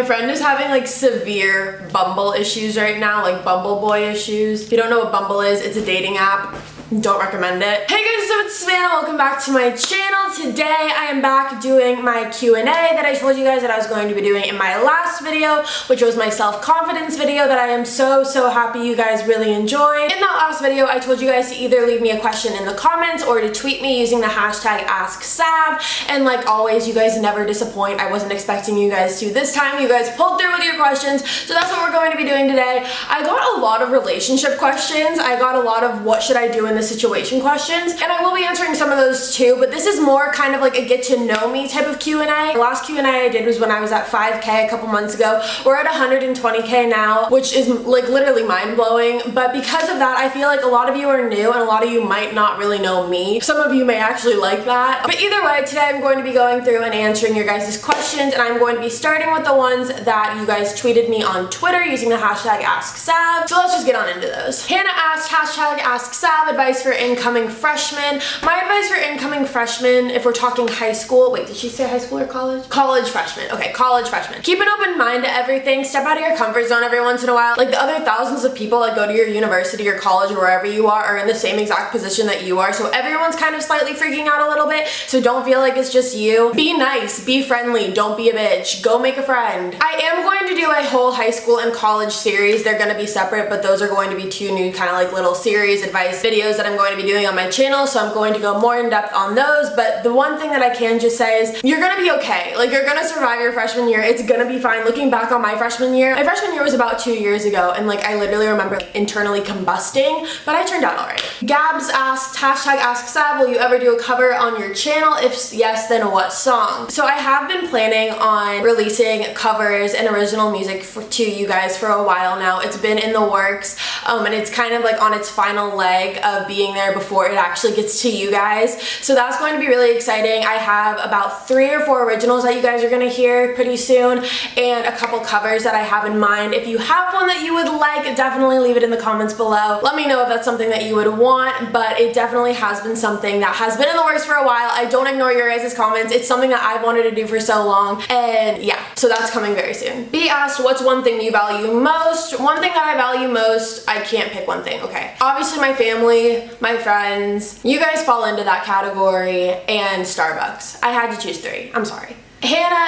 friend is having like severe Bumble issues right now, like Bumble Boy issues. If you don't know what Bumble is, it's a dating app. Don't recommend it. Hey guys, so it's Savannah. Welcome back to my channel. Today I am back doing my Q&A that I told you guys that I was going to be doing in my last video, which was my self-confidence video that I am so happy you guys really enjoyed. In that last video, I told you guys to either leave me a question in the comments or to tweet me using the hashtag AskSav. And like always, you guys never disappoint. I wasn't expecting you guys to. This time, you guys pulled through with your questions, so that's what we're going to be doing today. I got a lot of relationship questions. I got a lot of what should I do in the situation questions, and I will be answering some of those too, but this is more kind of like a get to know me type of Q&A. The last Q&A I did was when I was at 5K a couple months ago. We're at 120K now, which is like literally mind-blowing, but because of that, I feel like a lot of you are new and a lot of you might not really know me. Some of you may actually like that, but either way, today I'm going to be going through and answering your guys' questions, and I'm going to be starting with the ones that you guys tweeted me on Twitter using the hashtag AskSav. So let's just get on into those. Hannah asked hashtag AskSav advice for incoming freshmen. My advice for incoming freshmen, if we're talking high school, wait, did she say high school or college? College freshmen. Okay, college freshmen. Keep an open mind to everything. Step out of your comfort zone every once in a while. Like the other thousands of people that go to your university or college or wherever you are in the same exact position that you are. So everyone's kind of slightly freaking out a little bit. So don't feel like it's just you. Be nice, be friendly, don't be a bitch. Go make a friend. I am going to do a whole high school and college series. They're going to be separate, but those are going to be two new kind of like little series advice videos that I'm going to be doing on my channel, so I'm going to go more in depth on those. But the one thing that I can just say is you're gonna be okay. Like, you're gonna survive your freshman year. It's gonna be fine. Looking back on my freshman year was about 2 years ago, and like I literally remember internally combusting, but I turned out alright. Gabs asked hashtag AskSav, will you ever do a cover on your channel? If yes, then what song? So I have been planning on releasing covers and original music to you guys for a while now. It's been in the works, and it's kind of like on its final leg of being there before it actually gets to you guys. So that's going to be really exciting. I have about 3 or 4 originals that you guys are going to hear pretty soon, and a couple covers that I have in mind. If you have one that you would like, definitely leave it in the comments below. Let me know if that's something that you would want, but it definitely has been something that has been in the works for a while. I don't ignore your guys' comments. It's something that I've wanted to do for so long, and yeah, so that's coming very soon. B asked, what's one thing you value most? One thing that I value most, I can't pick one thing, okay. Obviously my family, my friends, you guys fall into that category, and Starbucks. I had to choose 3. I'm sorry. Hannah,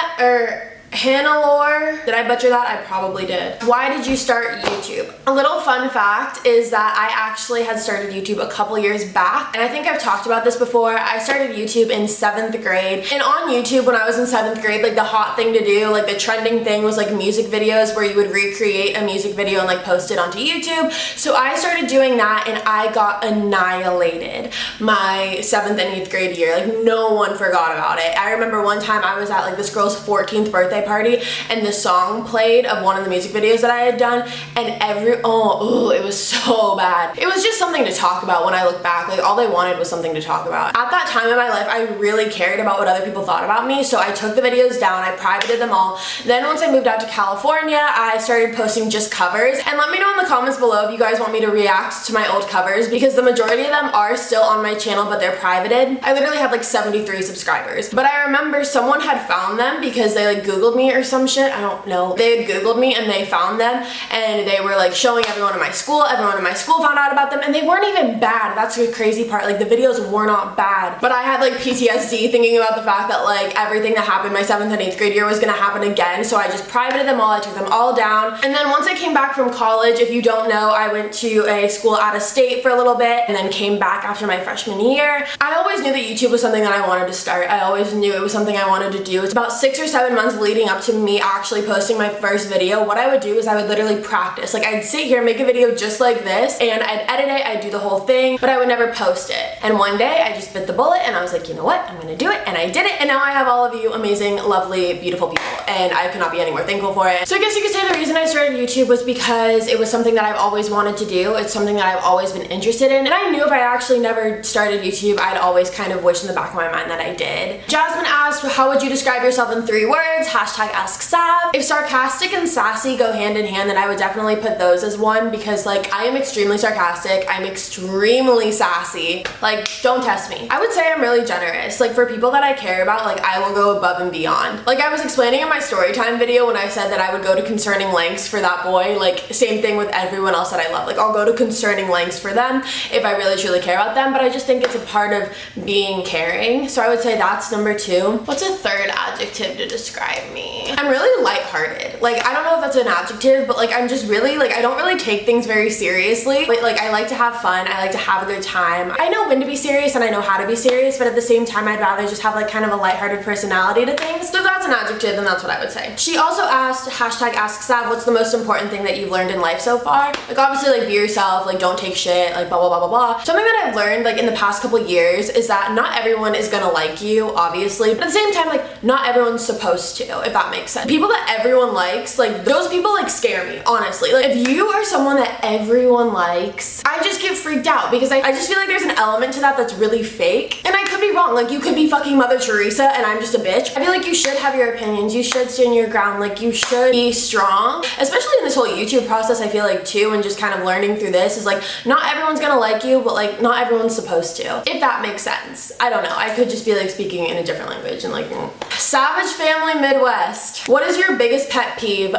did I butcher that? I probably did. Why did you start YouTube? A little fun fact is that I actually had started YouTube a couple years back, and I think I've talked about this before. I started YouTube in 7th grade, and on YouTube when I was in 7th grade, like the hot thing to do, like the trending thing was like music videos where you would recreate a music video and like post it onto YouTube. So I started doing that, and I got annihilated my 7th and 8th grade year. Like no one forgot about it. I remember one time I was at like this girl's 14th birthday party, and the song played of one of the music videos that I had done, and it was so bad. It was just something to talk about when I look back. Like all they wanted was something to talk about. At that time in my life, I really cared about what other people thought about me, so I took the videos down, I privated them all. Then once I moved out to California, I started posting just covers, and let me know in the comments below if you guys want me to react to my old covers, because the majority of them are still on my channel, but they're privated. I literally have like 73 subscribers, but I remember someone had found them because they like Googled me or some shit, I don't know. They had Googled me and they found them, and they were like showing everyone in my school. Everyone in my school found out about them, and they weren't even bad. That's the crazy part. Like the videos were not bad, but I had like PTSD thinking about the fact that like everything that happened my 7th and 8th grade year was gonna happen again. So I just privated them all. I took them all down, and then once I came back from college, if you don't know, I went to a school out of state for a little bit and then came back after my freshman year. I always knew that YouTube was something that I wanted to start. I always knew it was something I wanted to do. It's about 6 or 7 months leading up to me actually posting my first video. What I would do is I would literally practice. Like I'd sit here, make a video just like this, and I'd edit it, I'd do the whole thing, but I would never post it. And one day I just bit the bullet and I was like, you know what, I'm gonna do it, and I did it, and now I have all of you amazing, lovely, beautiful people, and I could not be any more thankful for it. So I guess you could say the reason I started YouTube was because it was something that I've always wanted to do. It's something that I've always been interested in, and I knew if I actually never started YouTube, I'd always kind of wish in the back of my mind that I did. Jasmine asked, asked, how would you describe yourself in 3 words? Hashtag ask Sav. If sarcastic and sassy go hand in hand, then I would definitely put those as 1 because like I am extremely sarcastic. I'm extremely sassy. Like, don't test me. I would say I'm really generous. Like for people that I care about, like I will go above and beyond. Like I was explaining in my story time video when I said that I would go to concerning lengths for that boy, like same thing with everyone else that I love. Like I'll go to concerning lengths for them if I really truly care about them, but I just think it's a part of being caring. So I would say that's number 2. What's a 3rd adjective to describe me? I'm really lighthearted. Like I don't know if that's an adjective, but like I'm just really like I don't really take things very seriously. But like I like to have fun. I like to have a good time. I know when to be serious and I know how to be serious, but at the same time I'd rather just have like kind of a lighthearted personality to things. So if that's an adjective, then that's what I would say. She also asked, hashtag ask Sav, what's the most important thing that you've learned in life so far? Like obviously like be yourself, like don't take shit, like blah blah blah blah blah. Something that I've learned like in the past couple years is that not everyone is gonna like you, obviously, but at the same time like not everyone's supposed to, if that makes sense. People that everyone likes, like those people like scare me, honestly. Like if you are someone that everyone likes, I just get freaked out because I just feel like there's an element to that that's really fake. And I could be wrong, like you could be fucking Mother Teresa and I'm just a bitch. I feel like you should have your opinions, you should stand your ground, like you should be strong. Especially in this whole YouTube process, I feel like too, and just kind of learning through this is like not everyone's gonna like you, but like not everyone's supposed to, if that makes sense. I don't know, I could just be like speaking in a different language and like Savage Family Midwest. What is your biggest pet peeve?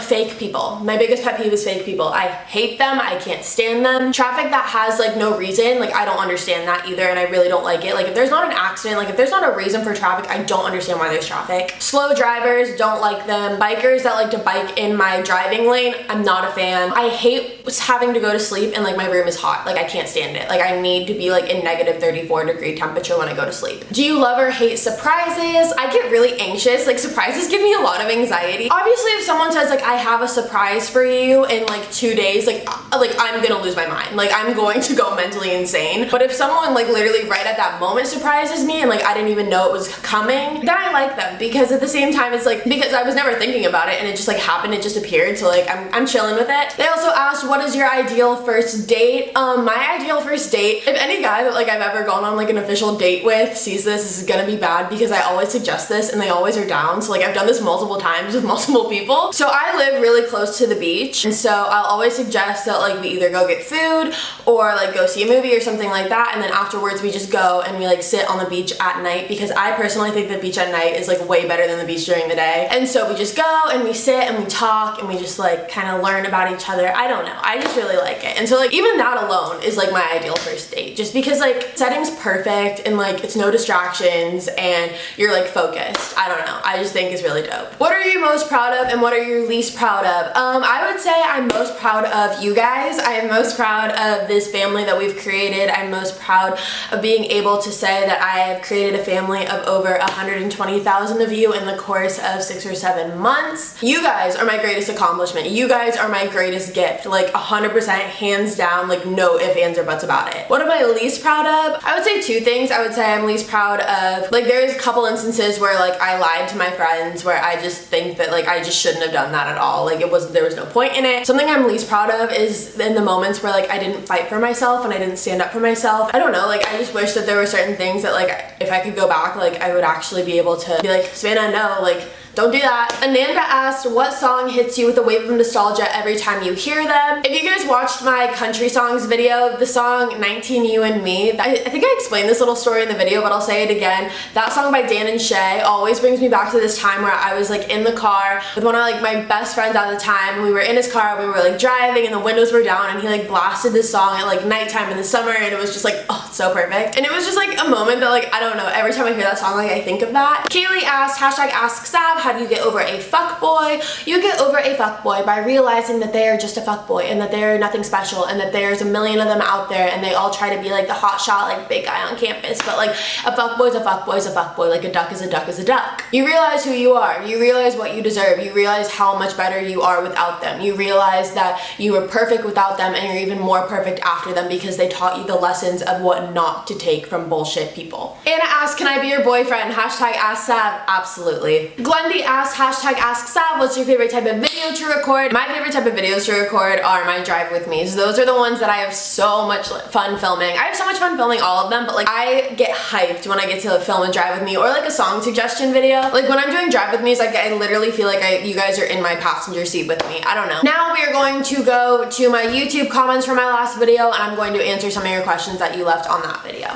Fake people. My biggest pet peeve is fake people. I hate them, I can't stand them. Traffic that has like no reason, like I don't understand that either and I really don't like it. Like if there's not an accident, like if there's not a reason for traffic, I don't understand why there's traffic. Slow drivers, don't like them. Bikers that like to bike in my driving lane, I'm not a fan. I hate having to go to sleep and like my room is hot. Like I can't stand it. Like I need to be like in negative 34-degree temperature when I go to sleep. Do you love or hate surprises? I get really anxious. Like surprises give me a lot of anxiety. Obviously if someone says like I have a surprise for you in like 2 days, like I'm gonna lose my mind. Like I'm going to go mentally insane. But if someone like literally right at that moment surprises me and like I didn't even know it was coming, then I like them because at the same time it's like because I was never thinking about it and it just like happened, it just appeared, so like I'm chilling with it. They also asked, what is your ideal first date? My ideal first date, if any guy that like I've ever gone on like an official date with sees this is gonna be bad because I always suggest this and they always are down. So like I've done this multiple times with multiple people. So I live really close to the beach and so I'll always suggest that like we either go get food or like go see a movie or something like that, and then afterwards we just go and we like sit on the beach at night because I personally think the beach at night is like way better than the beach during the day. And so we just go and we sit and we talk and we just like kind of learn about each other. I don't know, I just really like it. And so like even that alone is like my ideal first date, just because like setting's perfect and like it's no distractions and you're like focused. I don't know, I just think it's really dope. What are you most proud of and what are you least proud of? I would say I'm most proud of you guys. I am most proud of this family that we've created. I'm most proud of being able to say that I have created a family of over 120,000 of you in the course of 6 or 7 months. You guys are my greatest accomplishment. You guys are my greatest gift, like 100% hands down, like no ifs, ands, or buts about it. What am I least proud of? I would say 2 things. I would say I'm least proud of, like there's a couple instances where like I lied to my friends where I just think that like I just shouldn't have done that at all. Like there was no point in it. Something I'm least proud of is in the moments where like I didn't fight for myself and I didn't stand up for myself. I don't know, like I just wish that there were certain things that like if I could go back, like I would actually be able to be like, Savannah, no, like don't do that. Ananda asked, what song hits you with a wave of nostalgia every time you hear them? If you guys watched my country songs video, the song 19 You and Me, I think I explained this little story in the video, but I'll say it again. That song by Dan and Shay always brings me back to this time where I was like in the car with one of like my best friends at the time. We were in his car, we were like driving and the windows were down and he like blasted this song at like nighttime in the summer and it was just like, oh, so perfect. And it was just like a moment that like, I don't know, every time I hear that song, like I think of that. Kaylee asked, hashtag ask Sav, how do you get over a fuckboy? You get over a fuckboy by realizing that they are just a fuckboy and that they're nothing special and that there's a million of them out there and they all try to be like the hot shot, like big guy on campus, but like a fuckboy's a fuckboy's a fuckboy, like a duck is a duck is a duck. You realize who you are, you realize what you deserve, you realize how much better you are without them, you realize that you were perfect without them and you're even more perfect after them because they taught you the lessons of what not to take from bullshit people. Anna asked, can I be your boyfriend? Hashtag ask Sav. Absolutely. Glendy Riley asked, hashtag ask Sav, what's your favorite type of video to record? My favorite type of videos to record are my drive with me's. Those are the ones that I have so much fun filming. I have so much fun filming all of them, but like I get hyped when I get to film a drive with me or like a song suggestion video. Like when I'm doing drive with me's, like I literally feel like you guys are in my passenger seat with me. I don't know. Now we are going to go to my YouTube comments from my last video, and I'm going to answer some of your questions that you left on that video.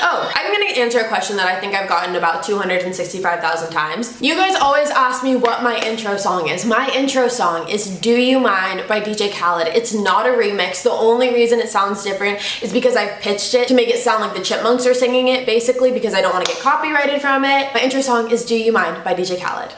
Oh, I'm gonna answer a question that I think I've gotten about 265,000 times. You guys always ask me what my intro song is. My intro song is Do You Mind by DJ Khaled. It's not a remix. The only reason it sounds different is because I've pitched it to make it sound like the Chipmunks are singing it, basically, because I don't want to get copyrighted from it. My intro song is Do You Mind by DJ Khaled.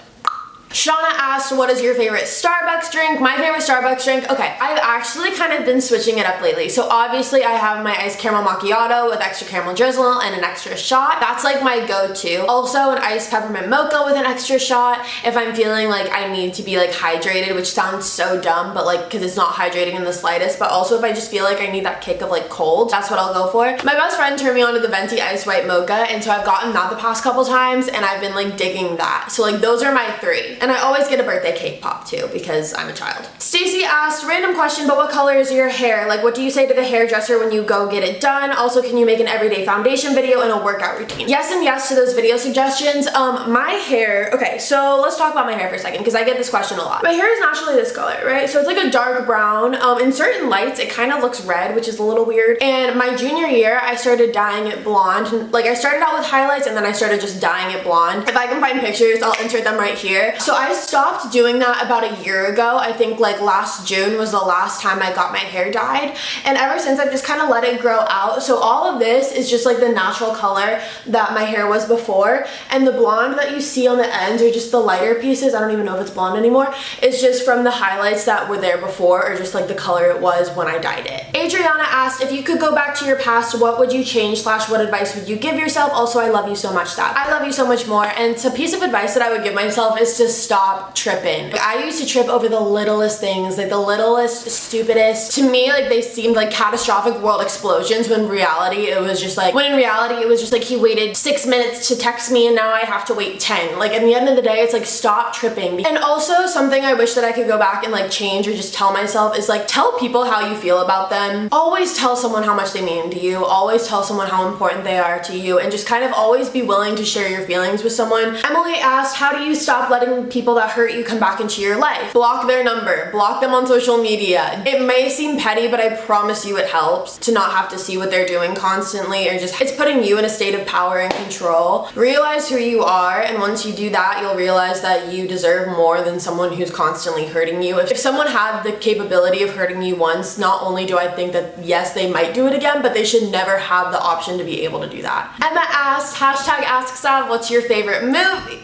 Shauna asked, what is your favorite Starbucks drink? My favorite Starbucks drink? Okay, I've actually kind of been switching it up lately. So obviously I have my iced caramel macchiato with extra caramel drizzle and an extra shot. That's like my go-to. Also an iced peppermint mocha with an extra shot if I'm feeling like I need to be like hydrated, which sounds so dumb, but like because it's not hydrating in the slightest. But also if I just feel like I need that kick of like cold, that's what I'll go for. My best friend turned me on to the venti iced white mocha, and so I've gotten that the past couple times and I've been like digging that. So like those are my three. And I always get a birthday cake pop too because I'm a child. Stacy asked, random question, but what color is your hair? Like what do you say to the hairdresser when you go get it done? Also, can you make an everyday foundation video and a workout routine? Yes and yes to those video suggestions. My hair, okay, so let's talk about my hair for a second because I get this question a lot. My hair is naturally this color, right? So it's like a dark brown. In certain lights, it kind of looks red, which is a little weird. And my junior year, I started dyeing it blonde. Like I started out with highlights and then I started just dyeing it blonde. If I can find pictures, I'll insert them right here. So I stopped doing that about a year ago. I think like last June was the last time I got my hair dyed, and ever since I've just kind of let it grow out. So all of this is just like the natural color that my hair was before, and the blonde that you see on the ends are just the lighter pieces. I don't even know if it's blonde anymore. It's just from the highlights that were there before, or just like the color it was when I dyed it. Adriana asked, if you could go back to your past, what would you change / what advice would you give yourself? Also, I love you so much, Sab. I love you so much more, and a piece of advice that I would give myself is to stop tripping. Like, I used to trip over the littlest things, like the littlest, stupidest. To me, like they seemed like catastrophic world explosions when in reality it was just like he waited 6 minutes to text me and now I have to wait 10. Like at the end of the day, it's like stop tripping. And also something I wish that I could go back and like change or just tell myself is like tell people how you feel about them. Always tell someone how much they mean to you. Always tell someone how important they are to you, and just kind of always be willing to share your feelings with someone. Emily asked, how do you stop letting people that hurt you come back into your life? Block their number, block them on social media. It may seem petty, but I promise you it helps to not have to see what they're doing constantly, or just it's putting you in a state of power and control. Realize who you are, and once you do that, you'll realize that you deserve more than someone who's constantly hurting you. If someone had the capability of hurting you once, not only do I think that yes, they might do it again, but they should never have the option to be able to do that. Emma asked, hashtag ask Sav, what's your favorite movie?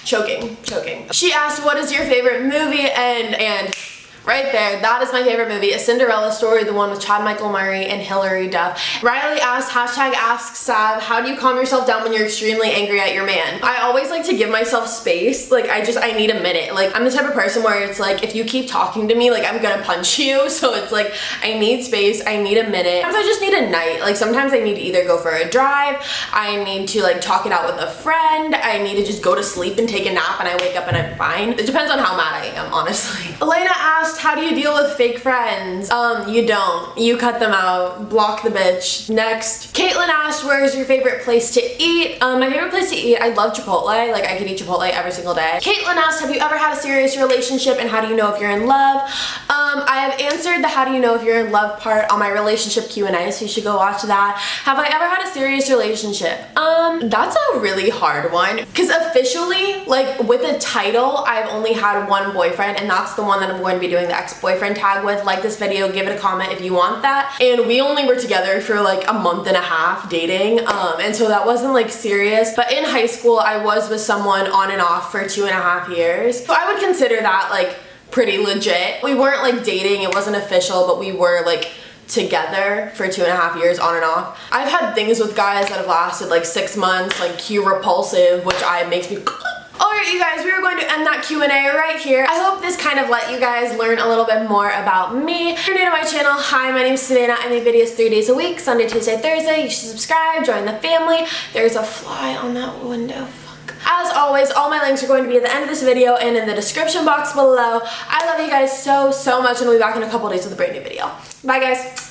Choking. She asked, what is your favorite movie? And right there, that is my favorite movie, A Cinderella Story, the one with Chad Michael Murray and Hilary Duff. Riley asked, hashtag ask Sav, how do you calm yourself down when you're extremely angry at your man? I always like to give myself space. Like I need a minute. Like I'm the type of person where it's like, if you keep talking to me, like I'm gonna punch you. So it's like, I need space, I need a minute. Sometimes I just need a night. Like sometimes I need to either go for a drive, I need to like talk it out with a friend, I need to just go to sleep and take a nap and I wake up and I'm fine. It depends on how mad I am, honestly. Elena asked, how do you deal with fake friends? You don't. You cut them out. Block the bitch. Next. Caitlin asked, where is your favorite place to eat? My favorite place to eat, I love Chipotle. Like I could eat Chipotle every single day. Caitlin asked, have you ever had a serious relationship and how do you know if you're in love? I have answered the how do you know if you're in love part on my relationship Q&A, so you should go watch that. Have I ever had a serious relationship? That's a really hard one because officially, like with a title, I've only had one boyfriend, and that's the one that I'm going to be doing the ex-boyfriend tag with. Like this video, give it a comment if you want that. And we only were together for like a month and a half dating, and so that wasn't like serious. But in high school, I was with someone on and off for 2.5 years, so I would consider that like pretty legit. We weren't like dating, it wasn't official, but we were like together for 2.5 years on and off. I've had things with guys that have lasted like 6 months, like cute repulsive, which makes me Alright, you guys, we are going to end that Q&A right here. I hope this kind of let you guys learn a little bit more about me. If you're new to my channel, hi, my name is Savannah. I make videos 3 days a week, Sunday, Tuesday, Thursday. You should subscribe, join the family. There's a fly on that window. As always, all my links are going to be at the end of this video and in the description box below. I love you guys so much, and we'll be back in a couple days with a brand new video. Bye, guys.